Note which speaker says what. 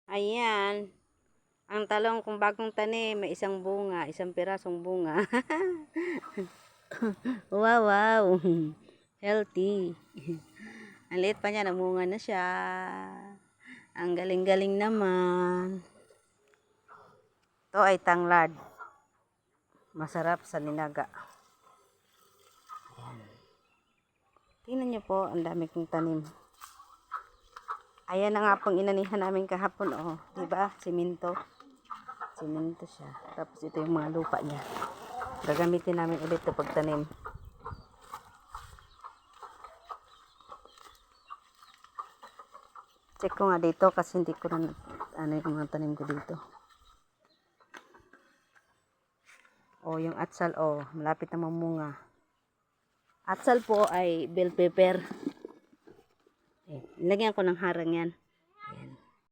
Speaker 1: Ayan. Ang talong kung bagong tanim, may isang bunga, isang pirasong bunga. Wow, wow. Healthy. Ang liit pa niya, namunga na siya. Ang galing-galing naman. Ito ay tanglad. Masarap sa ninaga. Ayan. Tingnan niyo po, ang dami kong tanim. Ayan na nga pong inanihan namin kahapon, oh. Diba? Simento. Simento siya. Tapos ito yung mga lupa niya. Gagamitin namin ulit ito pagtanim. Check ko nga dito kasi hindi ko na ano yung mga tanim ko dito. Oh, yung atsal, oh, malapit na mamunga. Atsal po ay bell pepper. Eh, lagyan ko ng harang yan.